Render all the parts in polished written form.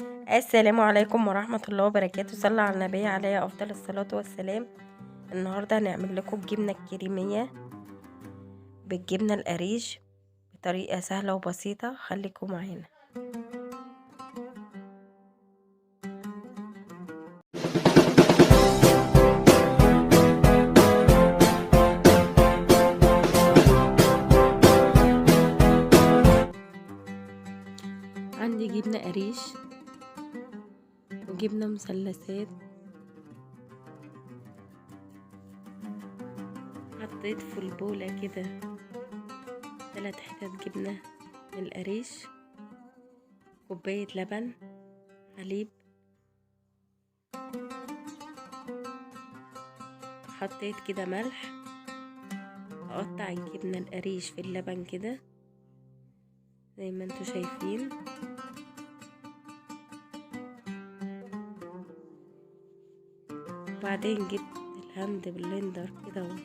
السلام عليكم ورحمة الله وبركاته. صلى على النبي عليه أفضل الصلاة والسلام. النهاردة هنعمل لكم الجبنة الكريمية بالجبنة القريش بطريقة سهلة وبسيطة. خليكم معانا. عندي جبنة قريش وجبنة مثلثات. حطيت في البولة كده 3 حتت جبنة من القريش، كوباية لبن، حليب. حطيت كده ملح. اقطع الجبنة القريش في اللبن كده زي ما انتوا شايفين. وبعدين جبت الهاند بلندر كده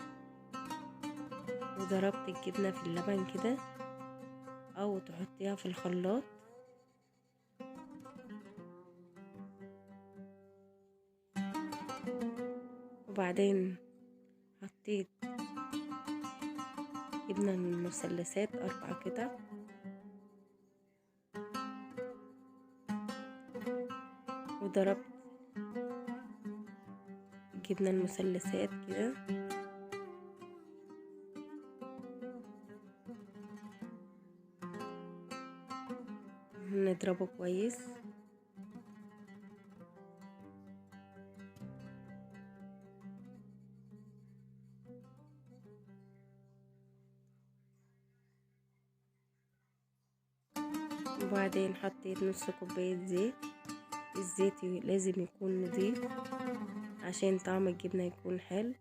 وضربت الجبنة في اللبن كده، او تحطيها في الخلاط. وبعدين حطيت جبنة المثلثات 4 قطع، وضربت الجبنة المثلثات كده. نضربه كويس. وبعدين حطيت نص كوباية زيت. الزيت لازم يكون نضيف عشان طعم الجبنة يكون حلو.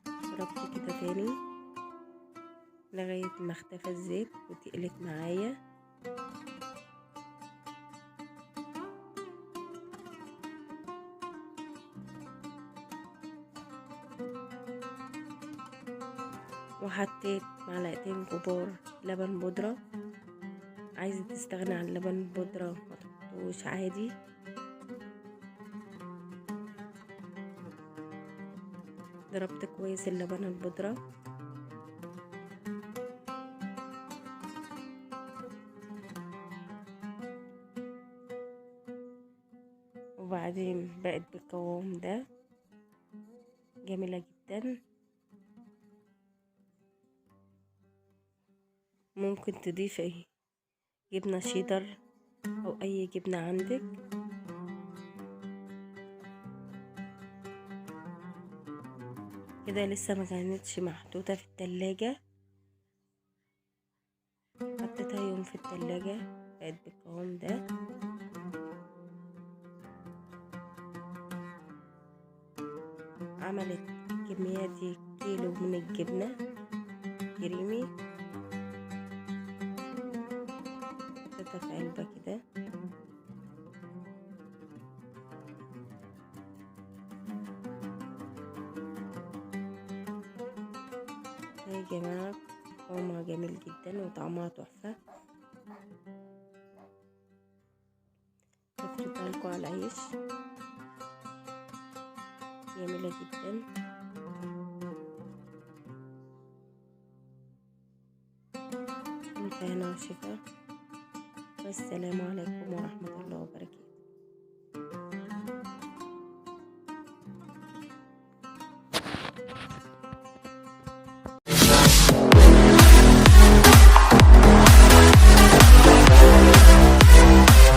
ضربت كده تاني لغاية ما اختفى الزيت وتقلت معايا. وحطيت معلقتين كبار لبن بودرة. عايزة تستغني عن اللبن البودرة ما تحطوش عادي. ضربت كويس اللبن البودرة. وبعدين بقت بالقوام ده جميلة جدا. ممكن تضيفي جبنة شيدر او اي جبنة عندك. كده لسه ما كانتش محطوطة في التلاجة، حطيتها يوم في التلاجة بقت بالقوام ده. عملت كمية دي كيلو من الجبنة كريمي. حطيتها في علبة كده. يا جماعة قوامها جميل جدا وطعمها تحفة. بفردها لكم على العيش، جميلة جدا. ألف هنا وشفا، والسلام عليكم ورحمة الله.